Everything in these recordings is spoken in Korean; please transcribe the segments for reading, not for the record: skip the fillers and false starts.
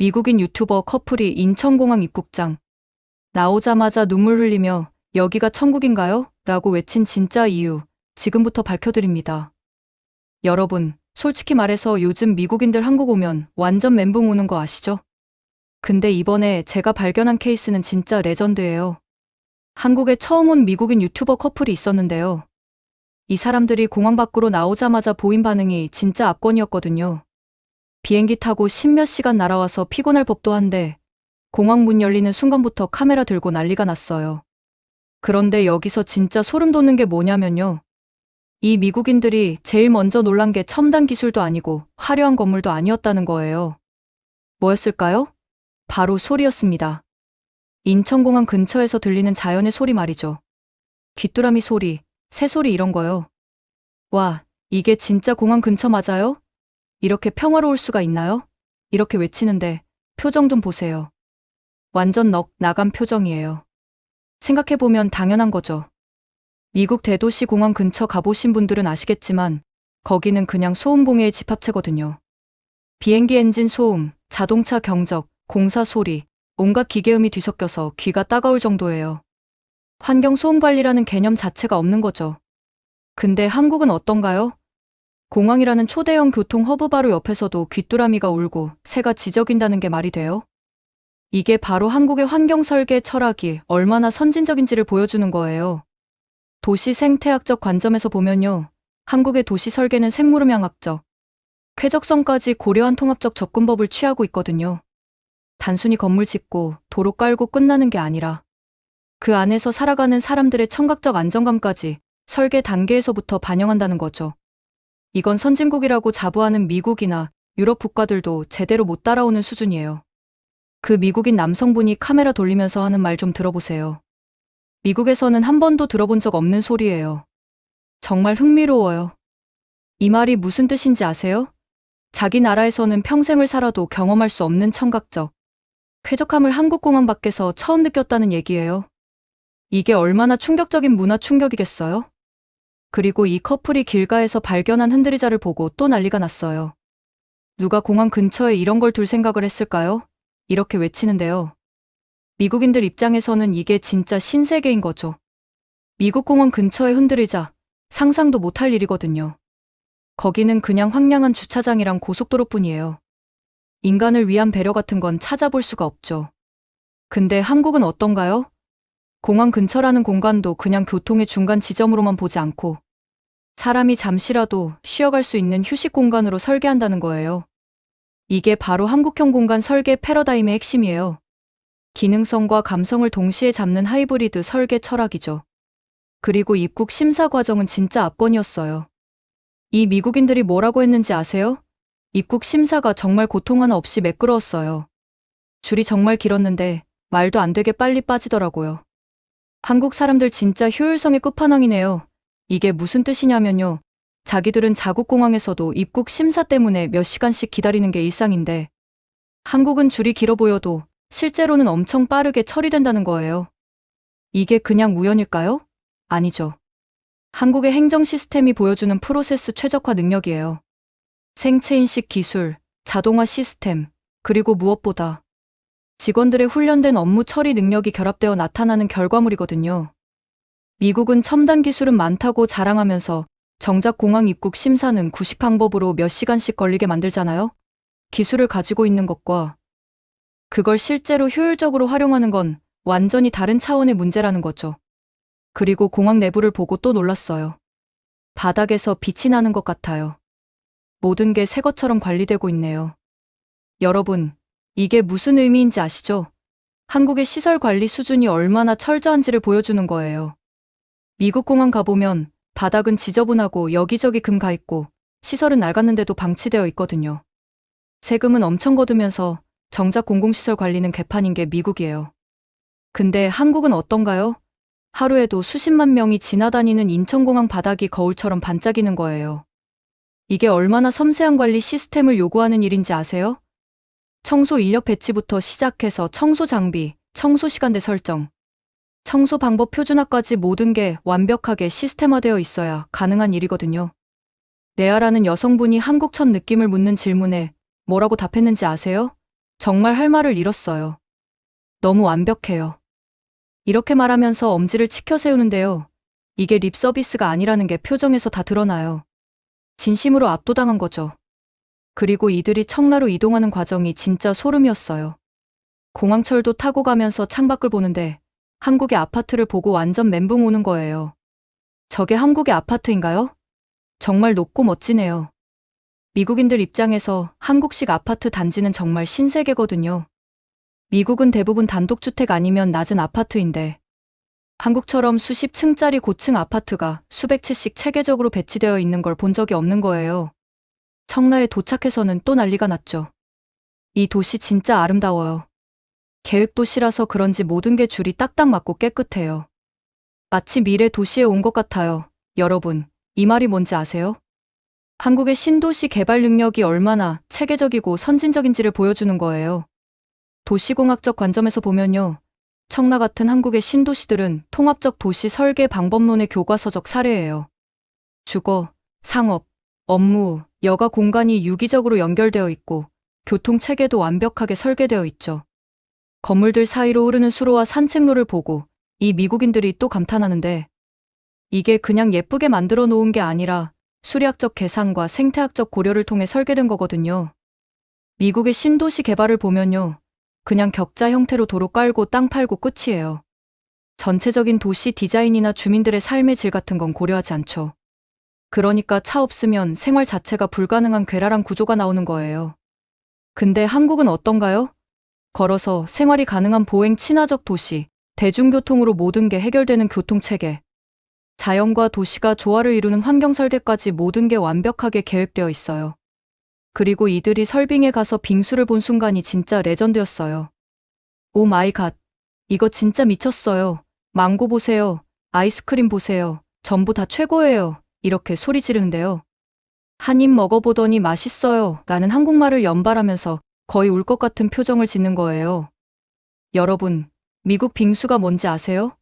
미국인 유튜버 커플이 인천공항 입국장. 나오자마자 눈물 흘리며 여기가 천국인가요? 라고 외친 진짜 이유, 지금부터 밝혀드립니다. 여러분, 솔직히 말해서 요즘 미국인들 한국 오면 완전 멘붕 오는 거 아시죠? 근데 이번에 제가 발견한 케이스는 진짜 레전드예요. 한국에 처음 온 미국인 유튜버 커플이 있었는데요. 이 사람들이 공항 밖으로 나오자마자 보인 반응이 진짜 압권이었거든요. 비행기 타고 십몇 시간 날아와서 피곤할 법도 한데 공항 문 열리는 순간부터 카메라 들고 난리가 났어요. 그런데 여기서 진짜 소름 돋는 게 뭐냐면요. 이 미국인들이 제일 먼저 놀란 게 첨단 기술도 아니고 화려한 건물도 아니었다는 거예요. 뭐였을까요? 바로 소리였습니다. 인천공항 근처에서 들리는 자연의 소리 말이죠. 귀뚜라미 소리, 새소리 이런 거요. 와, 이게 진짜 공항 근처 맞아요? 이렇게 평화로울 수가 있나요? 이렇게 외치는데 표정 좀 보세요. 완전 넋 나간 표정이에요. 생각해보면 당연한 거죠. 미국 대도시 공항 근처 가보신 분들은 아시겠지만 거기는 그냥 소음공해의 집합체거든요. 비행기 엔진 소음, 자동차 경적, 공사 소리, 온갖 기계음이 뒤섞여서 귀가 따가울 정도예요. 환경 소음 관리라는 개념 자체가 없는 거죠. 근데 한국은 어떤가요? 공항이라는 초대형 교통 허브 바로 옆에서도 귀뚜라미가 울고 새가 지저귀다는 게 말이 돼요? 이게 바로 한국의 환경 설계 철학이 얼마나 선진적인지를 보여주는 거예요. 도시 생태학적 관점에서 보면요. 한국의 도시 설계는 생물음향학적, 쾌적성까지 고려한 통합적 접근법을 취하고 있거든요. 단순히 건물 짓고 도로 깔고 끝나는 게 아니라 그 안에서 살아가는 사람들의 청각적 안정감까지 설계 단계에서부터 반영한다는 거죠. 이건 선진국이라고 자부하는 미국이나 유럽 국가들도 제대로 못 따라오는 수준이에요. 그 미국인 남성분이 카메라 돌리면서 하는 말 좀 들어보세요. 미국에서는 한 번도 들어본 적 없는 소리예요. 정말 흥미로워요. 이 말이 무슨 뜻인지 아세요? 자기 나라에서는 평생을 살아도 경험할 수 없는 청각적 쾌적함을 한국 공항 밖에서 처음 느꼈다는 얘기예요. 이게 얼마나 충격적인 문화 충격이겠어요? 그리고 이 커플이 길가에서 발견한 흔들의자를 보고 또 난리가 났어요. 누가 공항 근처에 이런 걸 둘 생각을 했을까요? 이렇게 외치는데요. 미국인들 입장에서는 이게 진짜 신세계인 거죠. 미국 공항 근처에 흔들의자, 상상도 못할 일이거든요. 거기는 그냥 황량한 주차장이랑 고속도로뿐이에요. 인간을 위한 배려 같은 건 찾아볼 수가 없죠. 근데 한국은 어떤가요? 공항 근처라는 공간도 그냥 교통의 중간 지점으로만 보지 않고 사람이 잠시라도 쉬어갈 수 있는 휴식 공간으로 설계한다는 거예요. 이게 바로 한국형 공간 설계 패러다임의 핵심이에요. 기능성과 감성을 동시에 잡는 하이브리드 설계 철학이죠. 그리고 입국 심사 과정은 진짜 압권이었어요. 이 미국인들이 뭐라고 했는지 아세요? 입국 심사가 정말 고통 하나 없이 매끄러웠어요. 줄이 정말 길었는데 말도 안 되게 빨리 빠지더라고요. 한국 사람들 진짜 효율성의 끝판왕이네요. 이게 무슨 뜻이냐면요. 자기들은 자국 공항에서도 입국 심사 때문에 몇 시간씩 기다리는 게 일상인데 한국은 줄이 길어 보여도 실제로는 엄청 빠르게 처리된다는 거예요. 이게 그냥 우연일까요? 아니죠. 한국의 행정 시스템이 보여주는 프로세스 최적화 능력이에요. 생체인식 기술, 자동화 시스템, 그리고 무엇보다 직원들의 훈련된 업무 처리 능력이 결합되어 나타나는 결과물이거든요. 미국은 첨단 기술은 많다고 자랑하면서 정작 공항 입국 심사는 구식 방법으로 몇 시간씩 걸리게 만들잖아요. 기술을 가지고 있는 것과 그걸 실제로 효율적으로 활용하는 건 완전히 다른 차원의 문제라는 거죠. 그리고 공항 내부를 보고 또 놀랐어요. 바닥에서 빛이 나는 것 같아요. 모든 게 새 것처럼 관리되고 있네요. 여러분, 이게 무슨 의미인지 아시죠? 한국의 시설 관리 수준이 얼마나 철저한지를 보여주는 거예요. 미국 공항 가보면 바닥은 지저분하고 여기저기 금 가 있고 시설은 낡았는데도 방치되어 있거든요. 세금은 엄청 거두면서 정작 공공시설 관리는 개판인 게 미국이에요. 근데 한국은 어떤가요? 하루에도 수십만 명이 지나다니는 인천공항 바닥이 거울처럼 반짝이는 거예요. 이게 얼마나 섬세한 관리 시스템을 요구하는 일인지 아세요? 청소 인력 배치부터 시작해서 청소 장비, 청소 시간대 설정, 청소 방법 표준화까지 모든 게 완벽하게 시스템화되어 있어야 가능한 일이거든요. 레아라는 여성분이 한국 첫 느낌을 묻는 질문에 뭐라고 답했는지 아세요? 정말 할 말을 잃었어요. 너무 완벽해요. 이렇게 말하면서 엄지를 치켜 세우는데요. 이게 립 서비스가 아니라는 게 표정에서 다 드러나요. 진심으로 압도당한 거죠. 그리고 이들이 청라로 이동하는 과정이 진짜 소름이었어요. 공항철도 타고 가면서 창밖을 보는데 한국의 아파트를 보고 완전 멘붕 오는 거예요. 저게 한국의 아파트인가요? 정말 높고 멋지네요. 미국인들 입장에서 한국식 아파트 단지는 정말 신세계거든요. 미국은 대부분 단독주택 아니면 낮은 아파트인데 한국처럼 수십 층짜리 고층 아파트가 수백 채씩 체계적으로 배치되어 있는 걸 본 적이 없는 거예요. 청라에 도착해서는 또 난리가 났죠. 이 도시 진짜 아름다워요. 계획도시라서 그런지 모든 게 줄이 딱딱 맞고 깨끗해요. 마치 미래 도시에 온 것 같아요. 여러분, 이 말이 뭔지 아세요? 한국의 신도시 개발 능력이 얼마나 체계적이고 선진적인지를 보여주는 거예요. 도시공학적 관점에서 보면요. 청라 같은 한국의 신도시들은 통합적 도시 설계 방법론의 교과서적 사례예요. 주거, 상업, 업무, 여가 공간이 유기적으로 연결되어 있고 교통 체계도 완벽하게 설계되어 있죠. 건물들 사이로 흐르는 수로와 산책로를 보고 이 미국인들이 또 감탄하는데 이게 그냥 예쁘게 만들어 놓은 게 아니라 수리학적 계산과 생태학적 고려를 통해 설계된 거거든요. 미국의 신도시 개발을 보면요. 그냥 격자 형태로 도로 깔고 땅 팔고 끝이에요. 전체적인 도시 디자인이나 주민들의 삶의 질 같은 건 고려하지 않죠. 그러니까 차 없으면 생활 자체가 불가능한 괴랄한 구조가 나오는 거예요. 근데 한국은 어떤가요? 걸어서 생활이 가능한 보행 친화적 도시, 대중교통으로 모든 게 해결되는 교통체계. 자연과 도시가 조화를 이루는 환경 설계까지 모든 게 완벽하게 계획되어 있어요. 그리고 이들이 설빙에 가서 빙수를 본 순간이 진짜 레전드였어요. 오 마이 갓. 이거 진짜 미쳤어요. 망고 보세요. 아이스크림 보세요. 전부 다 최고예요. 이렇게 소리 지르는데요. 한 입 먹어보더니 맛있어요. 라는 한국말을 연발하면서 거의 울 것 같은 표정을 짓는 거예요. 여러분, 미국 빙수가 뭔지 아세요?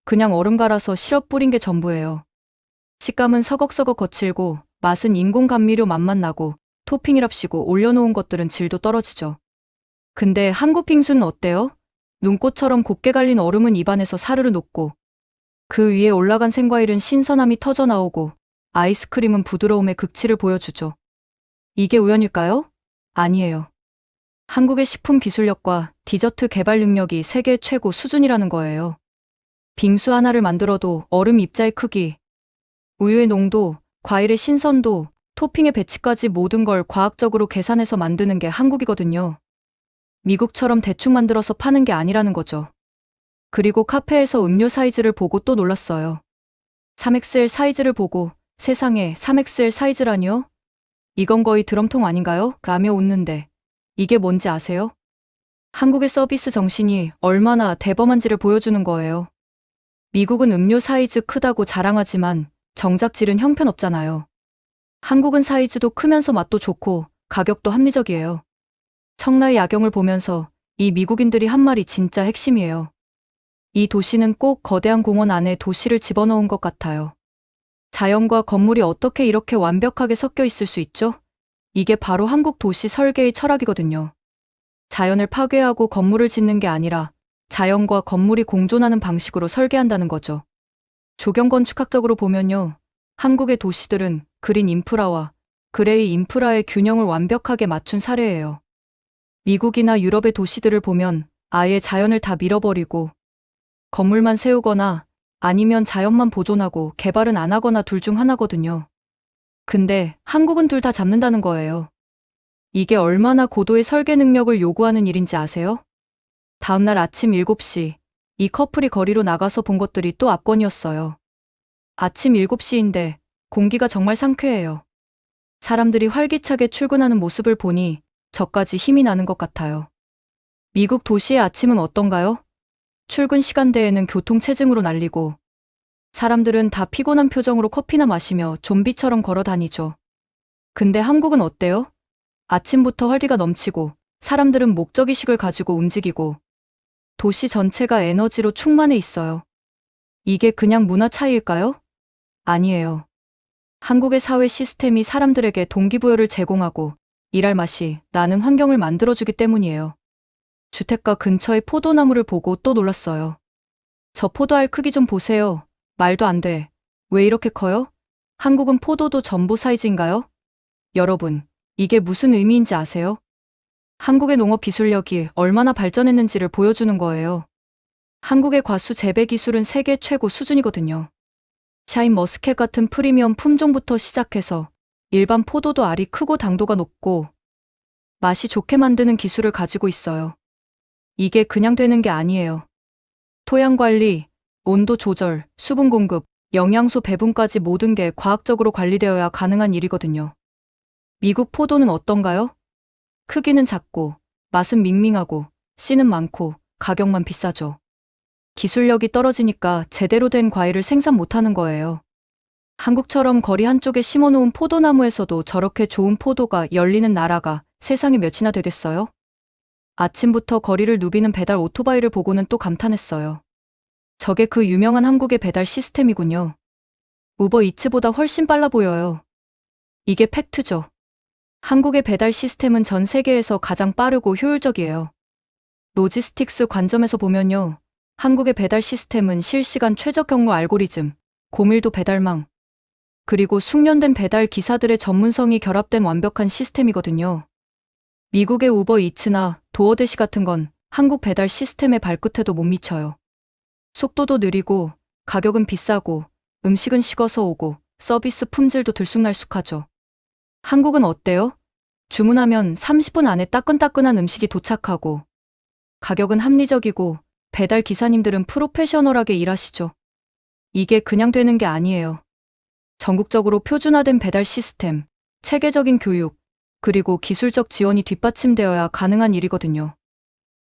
그냥 얼음 갈아서 시럽 뿌린 게 전부예요. 식감은 서걱서걱 거칠고 맛은 인공 감미료 맛만 나고 토핑이랍시고 올려놓은 것들은 질도 떨어지죠. 근데 한국 빙수는 어때요? 눈꽃처럼 곱게 갈린 얼음은 입안에서 사르르 녹고 그 위에 올라간 생과일은 신선함이 터져나오고 아이스크림은 부드러움의 극치를 보여주죠. 이게 우연일까요? 아니에요. 한국의 식품 기술력과 디저트 개발 능력이 세계 최고 수준이라는 거예요. 빙수 하나를 만들어도 얼음 입자의 크기, 우유의 농도, 과일의 신선도, 토핑의 배치까지 모든 걸 과학적으로 계산해서 만드는 게 한국이거든요. 미국처럼 대충 만들어서 파는 게 아니라는 거죠. 그리고 카페에서 음료 사이즈를 보고 또 놀랐어요. 3XL 사이즈를 보고 세상에 3XL 사이즈라니요? 이건 거의 드럼통 아닌가요? 라며 웃는데 이게 뭔지 아세요? 한국의 서비스 정신이 얼마나 대범한지를 보여주는 거예요. 미국은 음료 사이즈 크다고 자랑하지만 정작 질은 형편없잖아요. 한국은 사이즈도 크면서 맛도 좋고 가격도 합리적이에요. 청라의 야경을 보면서 이 미국인들이 한 말이 진짜 핵심이에요. 이 도시는 꼭 거대한 공원 안에 도시를 집어넣은 것 같아요. 자연과 건물이 어떻게 이렇게 완벽하게 섞여 있을 수 있죠? 이게 바로 한국 도시 설계의 철학이거든요. 자연을 파괴하고 건물을 짓는 게 아니라 자연과 건물이 공존하는 방식으로 설계한다는 거죠. 조경건축학적으로 보면요. 한국의 도시들은 그린 인프라와 그레이 인프라의 균형을 완벽하게 맞춘 사례예요. 미국이나 유럽의 도시들을 보면 아예 자연을 다 밀어버리고 건물만 세우거나 아니면 자연만 보존하고 개발은 안 하거나 둘 중 하나거든요. 근데 한국은 둘 다 잡는다는 거예요. 이게 얼마나 고도의 설계 능력을 요구하는 일인지 아세요? 다음날 아침 7시, 이 커플이 거리로 나가서 본 것들이 또 압권이었어요. 아침 7시인데 공기가 정말 상쾌해요. 사람들이 활기차게 출근하는 모습을 보니 저까지 힘이 나는 것 같아요. 미국 도시의 아침은 어떤가요? 출근 시간대에는 교통체증으로 날리고 사람들은 다 피곤한 표정으로 커피나 마시며 좀비처럼 걸어 다니죠. 근데 한국은 어때요? 아침부터 활기가 넘치고 사람들은 목적의식을 가지고 움직이고 도시 전체가 에너지로 충만해 있어요. 이게 그냥 문화 차이일까요? 아니에요. 한국의 사회 시스템이 사람들에게 동기부여를 제공하고 일할 맛이 나는 환경을 만들어주기 때문이에요. 주택가 근처의 포도나무를 보고 또 놀랐어요. 저 포도알 크기 좀 보세요. 말도 안 돼. 왜 이렇게 커요? 한국은 포도도 전부 사이즈인가요? 여러분, 이게 무슨 의미인지 아세요? 한국의 농업 기술력이 얼마나 발전했는지를 보여주는 거예요. 한국의 과수 재배 기술은 세계 최고 수준이거든요. 샤인 머스켓 같은 프리미엄 품종부터 시작해서 일반 포도도 알이 크고 당도가 높고 맛이 좋게 만드는 기술을 가지고 있어요. 이게 그냥 되는 게 아니에요. 토양 관리, 온도 조절, 수분 공급, 영양소 배분까지 모든 게 과학적으로 관리되어야 가능한 일이거든요. 미국 포도는 어떤가요? 크기는 작고, 맛은 밍밍하고, 씨는 많고, 가격만 비싸죠. 기술력이 떨어지니까 제대로 된 과일을 생산 못하는 거예요. 한국처럼 거리 한쪽에 심어놓은 포도나무에서도 저렇게 좋은 포도가 열리는 나라가 세상에 몇이나 되겠어요? 아침부터 거리를 누비는 배달 오토바이를 보고는 또 감탄했어요. 저게 그 유명한 한국의 배달 시스템이군요. 우버이츠보다 훨씬 빨라 보여요. 이게 팩트죠. 한국의 배달 시스템은 전 세계에서 가장 빠르고 효율적이에요. 로지스틱스 관점에서 보면요. 한국의 배달 시스템은 실시간 최적 경로 알고리즘, 고밀도 배달망, 그리고 숙련된 배달 기사들의 전문성이 결합된 완벽한 시스템이거든요. 미국의 우버이츠나 도어대시 같은 건 한국 배달 시스템의 발끝에도 못 미쳐요. 속도도 느리고, 가격은 비싸고, 음식은 식어서 오고, 서비스 품질도 들쑥날쑥하죠. 한국은 어때요? 주문하면 30분 안에 따끈따끈한 음식이 도착하고, 가격은 합리적이고, 배달 기사님들은 프로페셔널하게 일하시죠. 이게 그냥 되는 게 아니에요. 전국적으로 표준화된 배달 시스템, 체계적인 교육, 그리고 기술적 지원이 뒷받침되어야 가능한 일이거든요.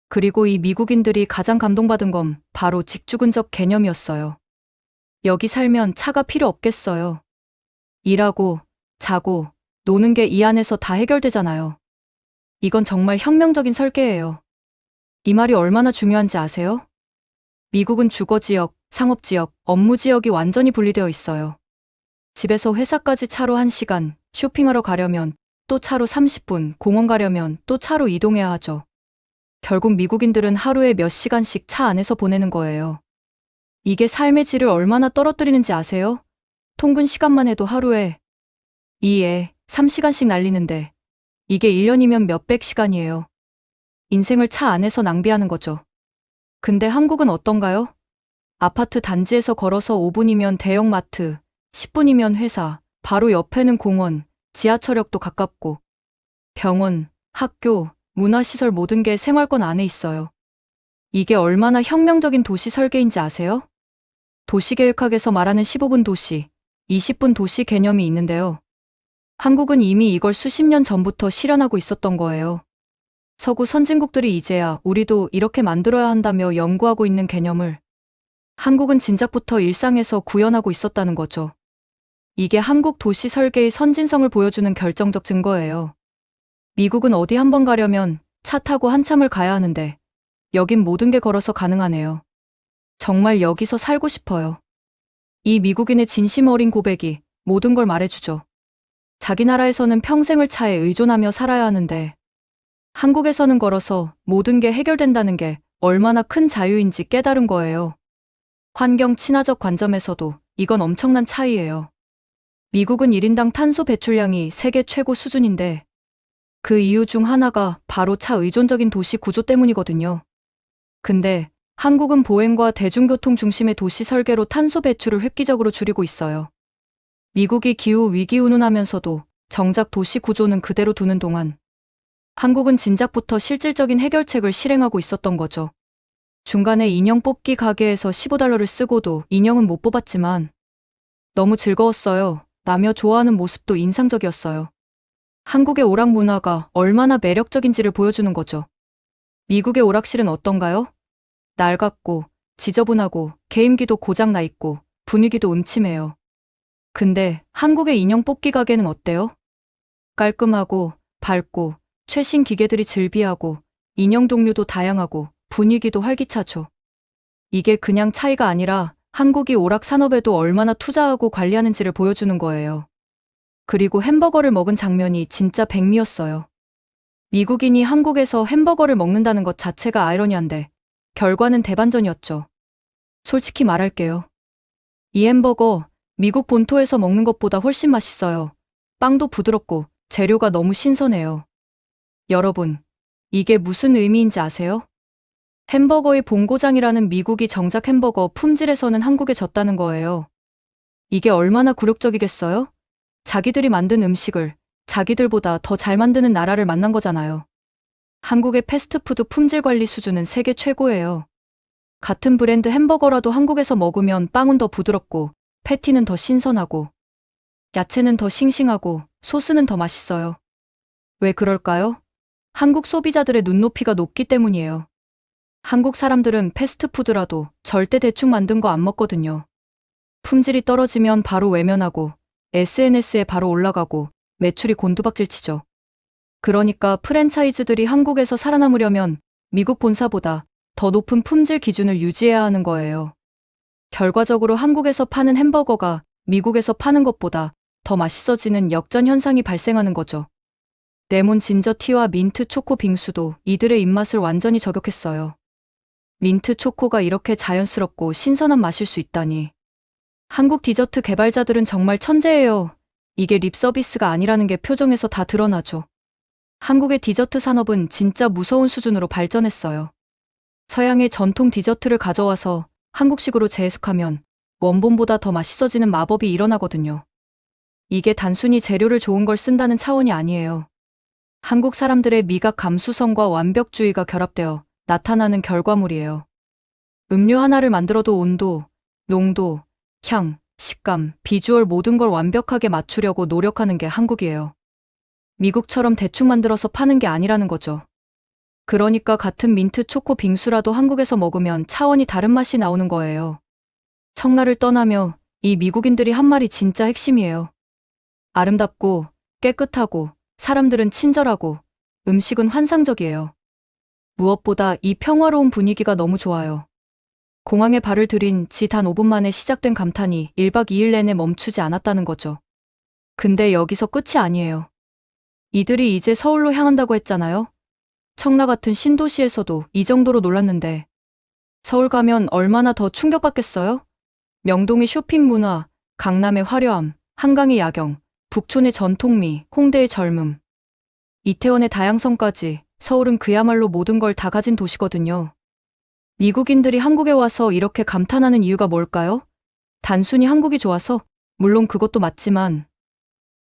그리고 이 미국인들이 가장 감동받은 건 바로 직주근접 개념이었어요. 여기 살면 차가 필요 없겠어요. 일하고, 자고, 노는 게 이 안에서 다 해결되잖아요. 이건 정말 혁명적인 설계예요. 이 말이 얼마나 중요한지 아세요? 미국은 주거지역, 상업지역, 업무지역이 완전히 분리되어 있어요. 집에서 회사까지 차로 1시간, 쇼핑하러 가려면 또 차로 30분, 공원 가려면 또 차로 이동해야 하죠. 결국 미국인들은 하루에 몇 시간씩 차 안에서 보내는 거예요. 이게 삶의 질을 얼마나 떨어뜨리는지 아세요? 통근 시간만 해도 하루에 2에 3시간씩 날리는데 이게 1년이면 몇백 시간이에요. 인생을 차 안에서 낭비하는 거죠. 근데 한국은 어떤가요? 아파트 단지에서 걸어서 5분이면 대형마트, 10분이면 회사, 바로 옆에는 공원, 지하철역도 가깝고 병원, 학교, 문화시설 모든 게 생활권 안에 있어요. 이게 얼마나 혁명적인 도시 설계인지 아세요? 도시계획학에서 말하는 15분 도시, 20분 도시 개념이 있는데요. 한국은 이미 이걸 수십 년 전부터 실현하고 있었던 거예요. 서구 선진국들이 이제야 우리도 이렇게 만들어야 한다며 연구하고 있는 개념을 한국은 진작부터 일상에서 구현하고 있었다는 거죠. 이게 한국 도시 설계의 선진성을 보여주는 결정적 증거예요. 미국은 어디 한번 가려면 차 타고 한참을 가야 하는데 여긴 모든 게 걸어서 가능하네요. 정말 여기서 살고 싶어요. 이 미국인의 진심 어린 고백이 모든 걸 말해주죠. 자기 나라에서는 평생을 차에 의존하며 살아야 하는데 한국에서는 걸어서 모든 게 해결된다는 게 얼마나 큰 자유인지 깨달은 거예요. 환경 친화적 관점에서도 이건 엄청난 차이예요. 미국은 1인당 탄소 배출량이 세계 최고 수준인데 그 이유 중 하나가 바로 차 의존적인 도시 구조 때문이거든요. 근데 한국은 보행과 대중교통 중심의 도시 설계로 탄소 배출을 획기적으로 줄이고 있어요. 미국이 기후 위기 운운하면서도 정작 도시 구조는 그대로 두는 동안 한국은 진작부터 실질적인 해결책을 실행하고 있었던 거죠. 중간에 인형 뽑기 가게에서 $15를 쓰고도 인형은 못 뽑았지만 너무 즐거웠어요. 나며 좋아하는 모습도 인상적이었어요. 한국의 오락 문화가 얼마나 매력적인지를 보여주는 거죠. 미국의 오락실은 어떤가요? 낡았고, 지저분하고, 게임기도 고장나 있고, 분위기도 음침해요. 근데 한국의 인형 뽑기 가게는 어때요? 깔끔하고, 밝고, 최신 기계들이 즐비하고, 인형 종류도 다양하고, 분위기도 활기차죠. 이게 그냥 차이가 아니라 한국이 오락 산업에도 얼마나 투자하고 관리하는지를 보여주는 거예요. 그리고 햄버거를 먹은 장면이 진짜 백미였어요. 미국인이 한국에서 햄버거를 먹는다는 것 자체가 아이러니한데 결과는 대반전이었죠. 솔직히 말할게요. 이 햄버거 미국 본토에서 먹는 것보다 훨씬 맛있어요. 빵도 부드럽고 재료가 너무 신선해요. 여러분, 이게 무슨 의미인지 아세요? 햄버거의 본고장이라는 미국이 정작 햄버거 품질에서는 한국에 졌다는 거예요. 이게 얼마나 굴욕적이겠어요? 자기들이 만든 음식을 자기들보다 더 잘 만드는 나라를 만난 거잖아요. 한국의 패스트푸드 품질 관리 수준은 세계 최고예요. 같은 브랜드 햄버거라도 한국에서 먹으면 빵은 더 부드럽고 패티는 더 신선하고 야채는 더 싱싱하고 소스는 더 맛있어요. 왜 그럴까요? 한국 소비자들의 눈높이가 높기 때문이에요. 한국 사람들은 패스트푸드라도 절대 대충 만든 거 안 먹거든요. 품질이 떨어지면 바로 외면하고 SNS에 바로 올라가고 매출이 곤두박질치죠. 그러니까 프랜차이즈들이 한국에서 살아남으려면 미국 본사보다 더 높은 품질 기준을 유지해야 하는 거예요. 결과적으로 한국에서 파는 햄버거가 미국에서 파는 것보다 더 맛있어지는 역전 현상이 발생하는 거죠. 레몬 진저 티와 민트 초코 빙수도 이들의 입맛을 완전히 저격했어요. 민트 초코가 이렇게 자연스럽고 신선한 맛일 수 있다니. 한국 디저트 개발자들은 정말 천재예요. 이게 립 서비스가 아니라는 게 표정에서 다 드러나죠. 한국의 디저트 산업은 진짜 무서운 수준으로 발전했어요. 서양의 전통 디저트를 가져와서 한국식으로 재해석하면 원본보다 더 맛있어지는 마법이 일어나거든요. 이게 단순히 재료를 좋은 걸 쓴다는 차원이 아니에요. 한국 사람들의 미각 감수성과 완벽주의가 결합되어 나타나는 결과물이에요. 음료 하나를 만들어도 온도, 농도, 향, 식감, 비주얼 모든 걸 완벽하게 맞추려고 노력하는 게 한국이에요. 미국처럼 대충 만들어서 파는 게 아니라는 거죠. 그러니까 같은 민트 초코 빙수라도 한국에서 먹으면 차원이 다른 맛이 나오는 거예요. 청라를 떠나며 이 미국인들이 한 말이 진짜 핵심이에요. 아름답고 깨끗하고 사람들은 친절하고 음식은 환상적이에요. 무엇보다 이 평화로운 분위기가 너무 좋아요. 공항에 발을 들인 지 단 5분 만에 시작된 감탄이 1박 2일 내내 멈추지 않았다는 거죠. 근데 여기서 끝이 아니에요. 이들이 이제 서울로 향한다고 했잖아요. 청라 같은 신도시에서도 이 정도로 놀랐는데 서울 가면 얼마나 더 충격받겠어요? 명동의 쇼핑 문화, 강남의 화려함, 한강의 야경, 북촌의 전통미, 홍대의 젊음, 이태원의 다양성까지 서울은 그야말로 모든 걸 다 가진 도시거든요. 미국인들이 한국에 와서 이렇게 감탄하는 이유가 뭘까요? 단순히 한국이 좋아서? 물론 그것도 맞지만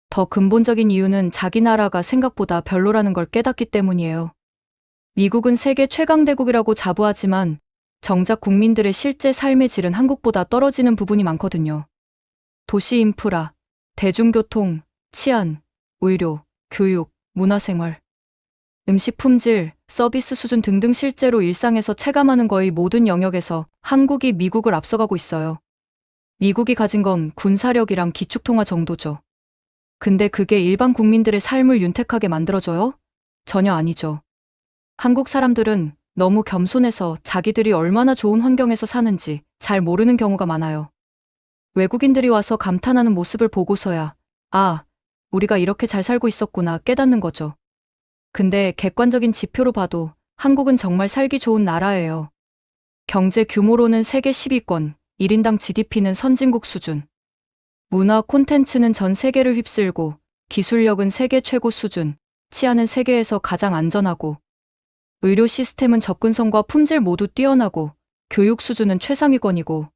더 근본적인 이유는 자기 나라가 생각보다 별로라는 걸 깨닫기 때문이에요. 미국은 세계 최강대국이라고 자부하지만 정작 국민들의 실제 삶의 질은 한국보다 떨어지는 부분이 많거든요. 도시 인프라, 대중교통, 치안, 의료, 교육, 문화생활, 음식 품질, 서비스 수준 등등 실제로 일상에서 체감하는 거의 모든 영역에서 한국이 미국을 앞서가고 있어요. 미국이 가진 건 군사력이랑 기축통화 정도죠. 근데 그게 일반 국민들의 삶을 윤택하게 만들어줘요? 전혀 아니죠. 한국 사람들은 너무 겸손해서 자기들이 얼마나 좋은 환경에서 사는지 잘 모르는 경우가 많아요. 외국인들이 와서 감탄하는 모습을 보고서야 아, 우리가 이렇게 잘 살고 있었구나 깨닫는 거죠. 근데 객관적인 지표로 봐도 한국은 정말 살기 좋은 나라예요. 경제 규모로는 세계 10위권, 1인당 GDP는 선진국 수준. 문화 콘텐츠는 전 세계를 휩쓸고 기술력은 세계 최고 수준, 치안은 세계에서 가장 안전하고 의료 시스템은 접근성과 품질 모두 뛰어나고 교육 수준은 최상위권이고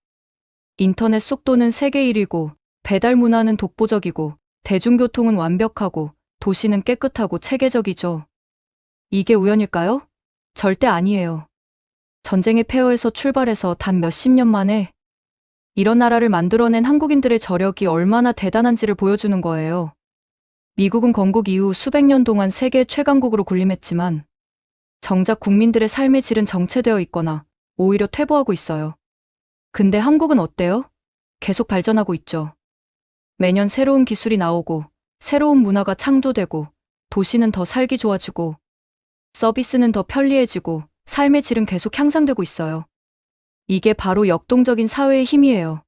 인터넷 속도는 세계 1위고 배달 문화는 독보적이고 대중교통은 완벽하고 도시는 깨끗하고 체계적이죠. 이게 우연일까요? 절대 아니에요. 전쟁의 폐허에서 출발해서 단 몇십 년 만에 이런 나라를 만들어낸 한국인들의 저력이 얼마나 대단한지를 보여주는 거예요. 미국은 건국 이후 수백 년 동안 세계 최강국으로 군림했지만 정작 국민들의 삶의 질은 정체되어 있거나 오히려 퇴보하고 있어요. 근데 한국은 어때요? 계속 발전하고 있죠. 매년 새로운 기술이 나오고 새로운 문화가 창조되고 도시는 더 살기 좋아지고 서비스는 더 편리해지고 삶의 질은 계속 향상되고 있어요. 이게 바로 역동적인 사회의 힘이에요.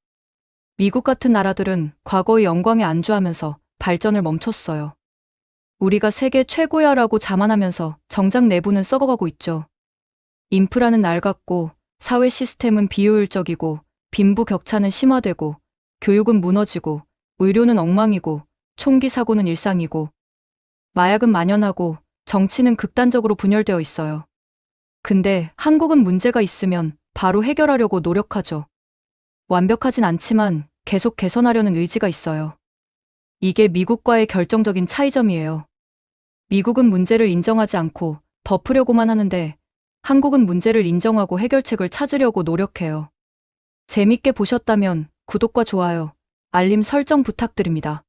미국 같은 나라들은 과거의 영광에 안주하면서 발전을 멈췄어요. 우리가 세계 최고야라고 자만하면서 정작 내부는 썩어가고 있죠. 인프라는 낡았고, 사회 시스템은 비효율적이고, 빈부격차는 심화되고, 교육은 무너지고, 의료는 엉망이고, 총기 사고는 일상이고, 마약은 만연하고, 정치는 극단적으로 분열되어 있어요. 근데 한국은 문제가 있으면 바로 해결하려고 노력하죠. 완벽하진 않지만 계속 개선하려는 의지가 있어요. 이게 미국과의 결정적인 차이점이에요. 미국은 문제를 인정하지 않고 덮으려고만 하는데 한국은 문제를 인정하고 해결책을 찾으려고 노력해요. 재밌게 보셨다면 구독과 좋아요, 알림 설정 부탁드립니다.